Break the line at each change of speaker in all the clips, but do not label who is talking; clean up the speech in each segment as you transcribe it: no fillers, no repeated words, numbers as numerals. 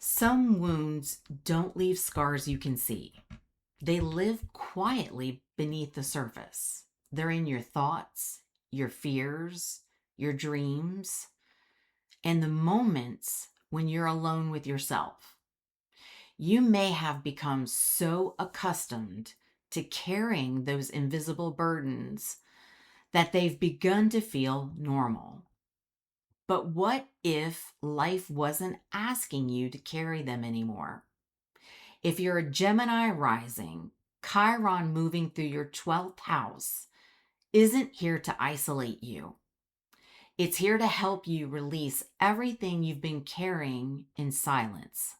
Some wounds don't leave scars you can see. They live quietly beneath the surface. They're in your thoughts, your fears, your dreams, and the moments when you're alone with yourself. You may have become so accustomed to carrying those invisible burdens that they've begun to feel normal. But what if life wasn't asking you to carry them anymore? If you're a Gemini rising, Chiron moving through your 12th house isn't here to isolate you. It's here to help you release everything you've been carrying in silence.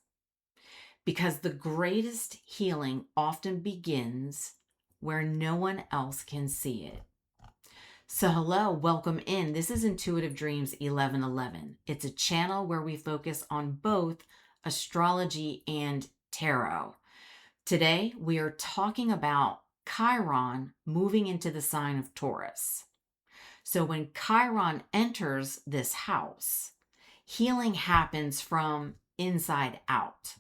Because the greatest healing often begins where no one else can see it. So hello, welcome in. This is Intuitive Dreams 1111. It's a channel where we focus on both astrology and tarot. Today, we are talking about Chiron moving into the sign of Taurus. So when Chiron enters this house, healing happens from inside out.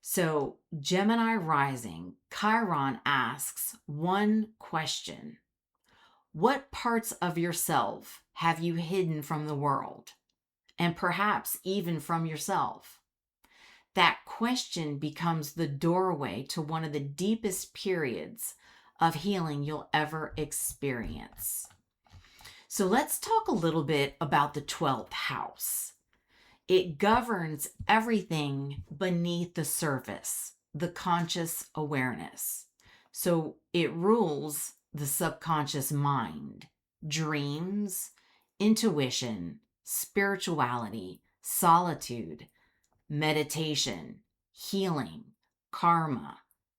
So Gemini rising, Chiron asks one question. What parts of yourself have you hidden from the world? And perhaps even from yourself? That question becomes the doorway to one of the deepest periods of healing you'll ever experience. So let's talk a little bit about the 12th house. It governs everything beneath the surface, the conscious awareness. So it rules the subconscious mind, dreams, intuition, spirituality, solitude, meditation, healing, karma,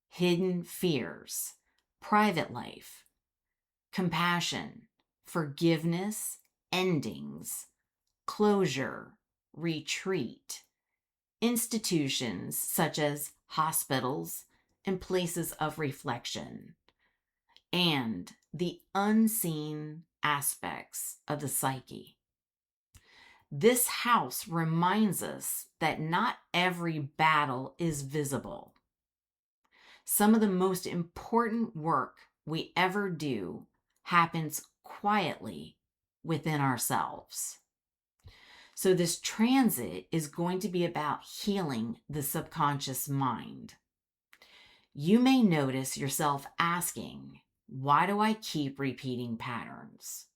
hidden fears, private life, compassion, forgiveness, endings, closure, retreat, institutions such as hospitals and places of reflection, and the unseen aspects of the psyche. This house reminds us that not every battle is visible. Some of the most important work we ever do happens quietly within ourselves. So this transit is going to be about healing the subconscious mind. You may notice yourself asking, why do I keep repeating patterns?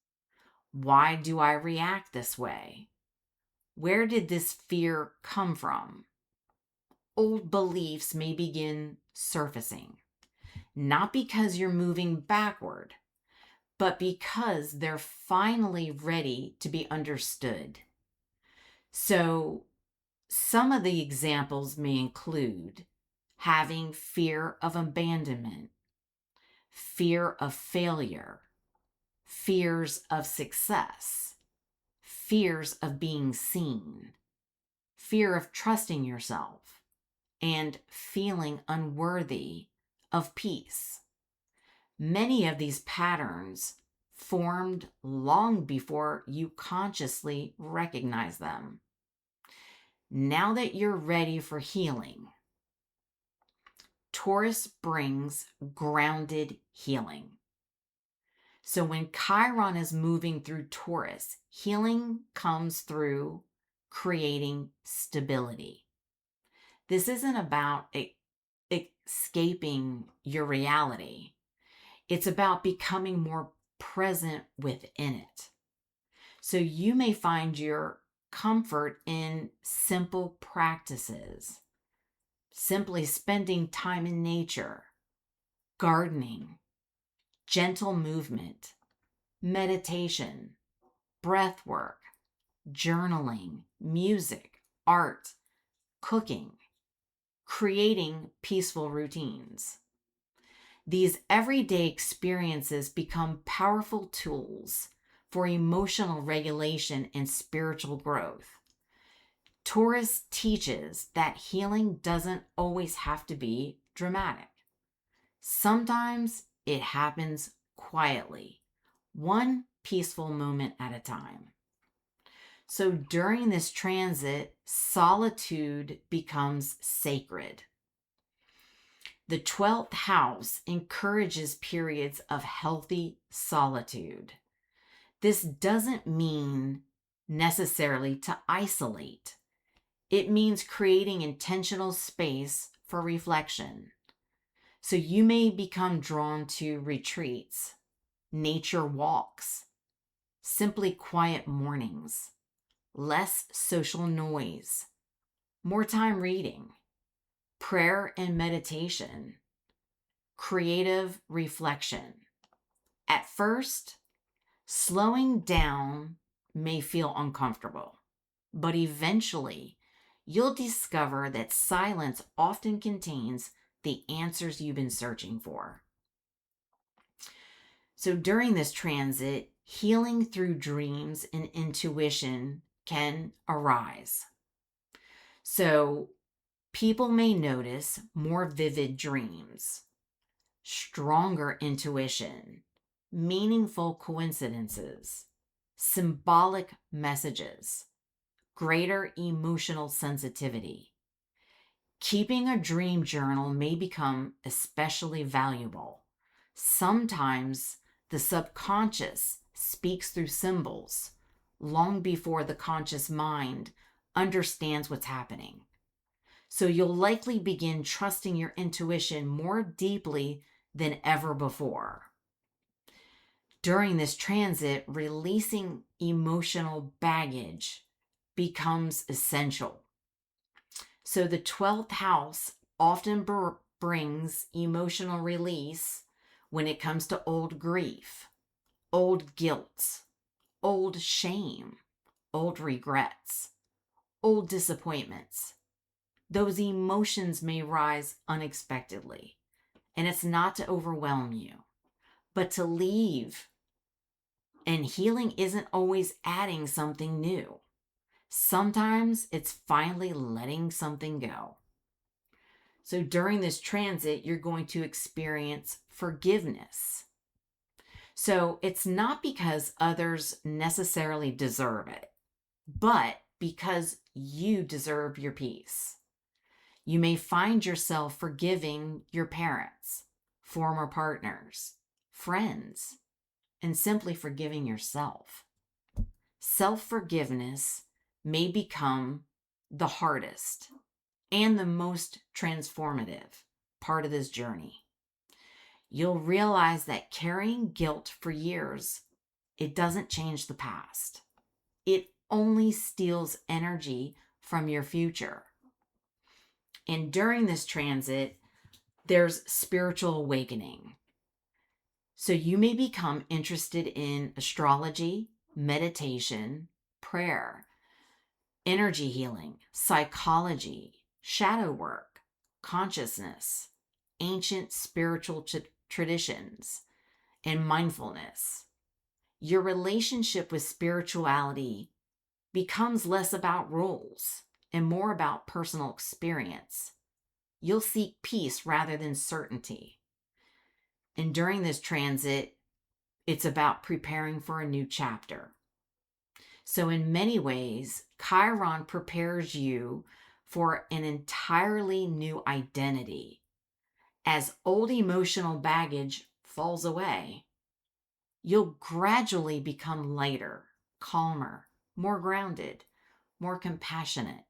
Why do I react this way? Where did this fear come from? Old beliefs may begin surfacing, not because you're moving backward, but because they're finally ready to be understood. So some of the examples may include having fear of abandonment, fear of failure, fears of success, fears of being seen, fear of trusting yourself, and feeling unworthy of peace. Many of these patterns formed long before you consciously recognize them. Now that you're ready for healing, Taurus brings grounded healing. So when Chiron is moving through Taurus, healing comes through creating stability. This isn't about escaping your reality. It's about becoming more present within it. So you may find your comfort in simple practices, simply spending time in nature, gardening, gentle movement, meditation, breath work, journaling, music, art, cooking, creating peaceful routines. These everyday experiences become powerful tools for emotional regulation and spiritual growth. Taurus teaches that healing doesn't always have to be dramatic. Sometimes it happens quietly, one peaceful moment at a time. So during this transit, solitude becomes sacred. The 12th house encourages periods of healthy solitude. This doesn't mean necessarily to isolate. It means creating intentional space for reflection. So you may become drawn to retreats, nature walks, simply quiet mornings, less social noise, more time reading, prayer and meditation, creative reflection. At first, slowing down may feel uncomfortable, but eventually you'll discover that silence often contains the answers you've been searching for. So during this transit, healing through dreams and intuition can arise. So people may notice more vivid dreams, stronger intuition, meaningful coincidences, symbolic messages, greater emotional sensitivity. Keeping a dream journal may become especially valuable. Sometimes the subconscious speaks through symbols long before the conscious mind understands what's happening. So you'll likely begin trusting your intuition more deeply than ever before. During this transit, releasing emotional baggage becomes essential. So the 12th house often brings emotional release when it comes to old grief, old guilt, old shame, old regrets, old disappointments. Those emotions may rise unexpectedly, and it's not to overwhelm you, but to leave. And healing isn't always adding something new. Sometimes it's finally letting something go. So during this transit, you're going to experience forgiveness. So it's not because others necessarily deserve it, but because you deserve your peace. You may find yourself forgiving your parents, former partners, friends, and simply forgiving yourself. Self-forgiveness may become the hardest and the most transformative part of this journey. You'll realize that carrying guilt for years, it doesn't change the past. It only steals energy from your future. And during this transit, there's spiritual awakening. So you may become interested in astrology, meditation, prayer, energy healing, psychology, shadow work, consciousness, ancient spiritual traditions, and mindfulness. Your relationship with spirituality becomes less about rules and more about personal experience. You'll seek peace rather than certainty. And during this transit, it's about preparing for a new chapter. So in many ways, Chiron prepares you for an entirely new identity. As old emotional baggage falls away, you'll gradually become lighter, calmer, more grounded, more compassionate.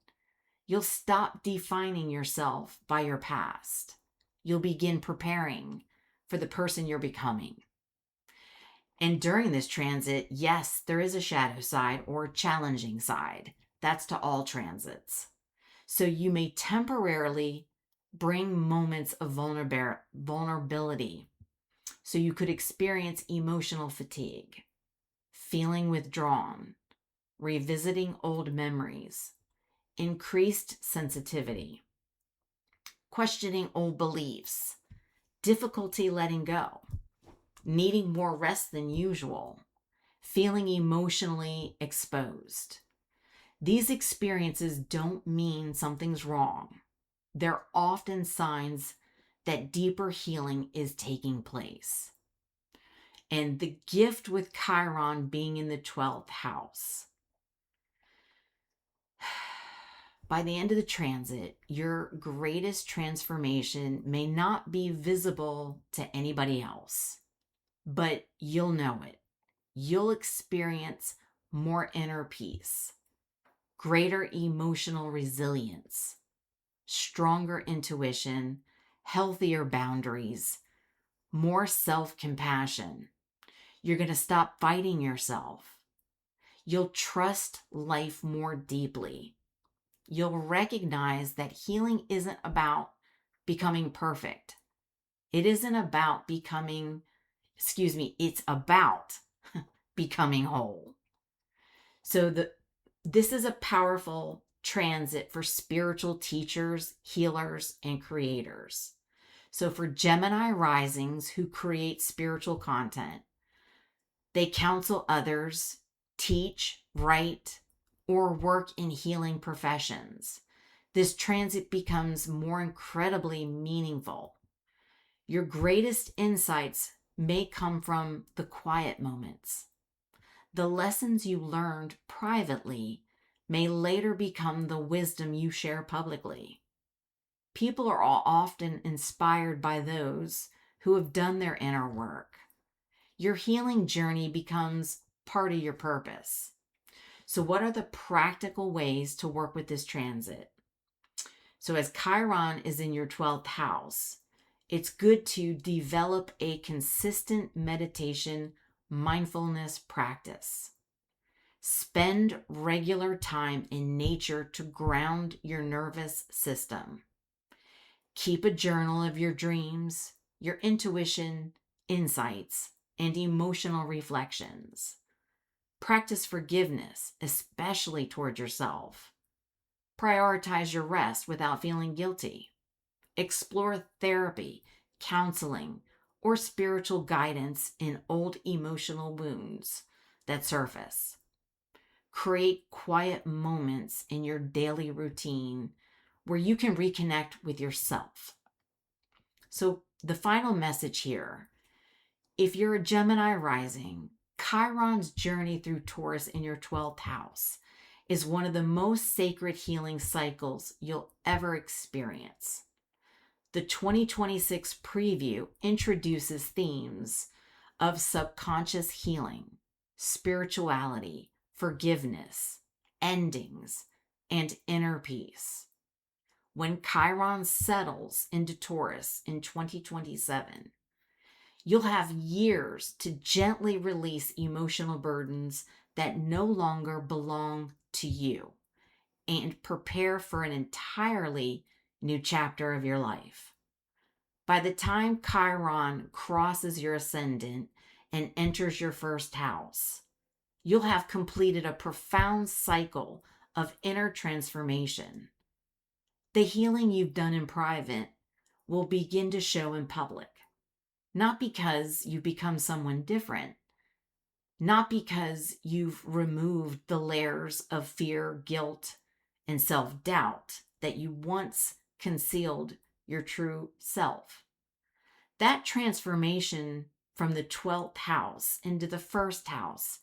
You'll stop defining yourself by your past. You'll begin preparing for the person you're becoming. And during this transit, yes, there is a shadow side or challenging side. That's to all transits. So you may temporarily bring moments of vulnerability. So you could experience emotional fatigue, feeling withdrawn, revisiting old memories, increased sensitivity, questioning old beliefs, difficulty letting go, needing more rest than usual, feeling emotionally exposed. These experiences don't mean something's wrong. They're often signs that deeper healing is taking place. And the gift with Chiron being in the 12th house, by the end of the transit, your greatest transformation may not be visible to anybody else, but you'll know it. You'll experience more inner peace, greater emotional resilience, stronger intuition, healthier boundaries, more self-compassion. You're going to stop fighting yourself. You'll trust life more deeply. You'll recognize that healing isn't about becoming perfect. It isn't about it's about becoming whole. So this is a powerful transit for spiritual teachers, healers, and creators. So for Gemini risings who create spiritual content, they counsel others, teach, write, or work in healing professions. This transit becomes more incredibly meaningful. Your greatest insights may come from the quiet moments. The lessons you learned privately may later become the wisdom you share publicly. People are often inspired by those who have done their inner work. Your healing journey becomes part of your purpose. So what are the practical ways to work with this transit? So as Chiron is in your 12th house, it's good to develop a consistent meditation mindfulness practice. Spend regular time in nature to ground your nervous system. Keep a journal of your dreams, your intuition, insights, and emotional reflections. Practice forgiveness, especially toward yourself. Prioritize your rest without feeling guilty. Explore therapy, counseling, or spiritual guidance in old emotional wounds that surface. Create quiet moments in your daily routine where you can reconnect with yourself. So the final message here, if you're a Gemini rising, Chiron's journey through Taurus in your 12th house is one of the most sacred healing cycles you'll ever experience. The 2026 preview introduces themes of subconscious healing, spirituality, forgiveness, endings, and inner peace. When Chiron settles into Taurus in 2027, you'll have years to gently release emotional burdens that no longer belong to you and prepare for an entirely new chapter of your life. By the time Chiron crosses your ascendant and enters your first house, you'll have completed a profound cycle of inner transformation. The healing you've done in private will begin to show in public, not because you've become someone different, not because you've removed the layers of fear, guilt, and self-doubt that you once concealed your true self. That transformation from the 12th house into the first house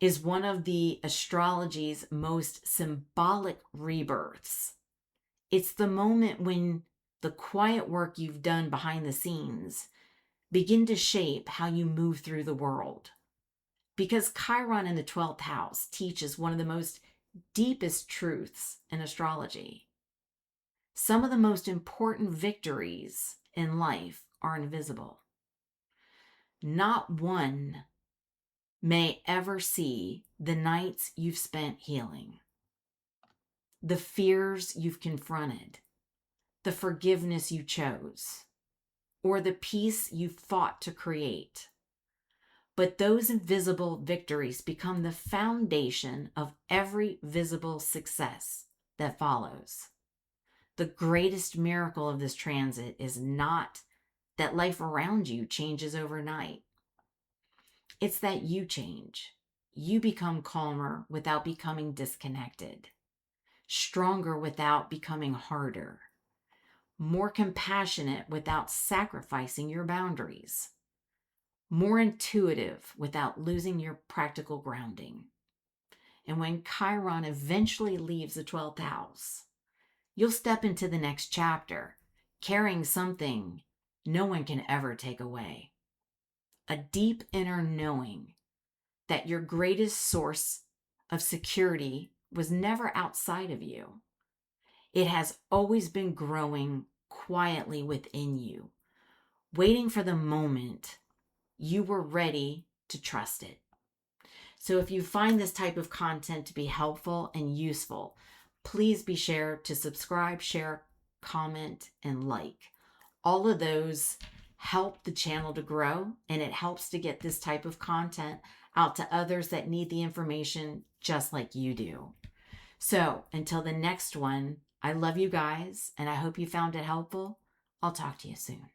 is one of the astrology's most symbolic rebirths. It's the moment when the quiet work you've done behind the scenes begin to shape how you move through the world. Because Chiron in the 12th house teaches one of the most deepest truths in astrology. Some of the most important victories in life are invisible. Not one may ever see the nights you've spent healing, the fears you've confronted, the forgiveness you chose, or the peace you fought to create. But those invisible victories become the foundation of every visible success that follows. The greatest miracle of this transit is not that life around you changes overnight. It's that you change. You become calmer without becoming disconnected, stronger without becoming harder, more compassionate without sacrificing your boundaries, more intuitive without losing your practical grounding. And when Chiron eventually leaves the 12th house, you'll step into the next chapter carrying something no one can ever take away. A deep inner knowing that your greatest source of security was never outside of you. It has always been growing quietly within you, waiting for the moment you were ready to trust it. So if you find this type of content to be helpful and useful, please be sure to subscribe, share, comment, and like. All of those help the channel to grow, and it helps to get this type of content out to others that need the information just like you do. So until the next one, I love you guys, and I hope you found it helpful. I'll talk to you soon.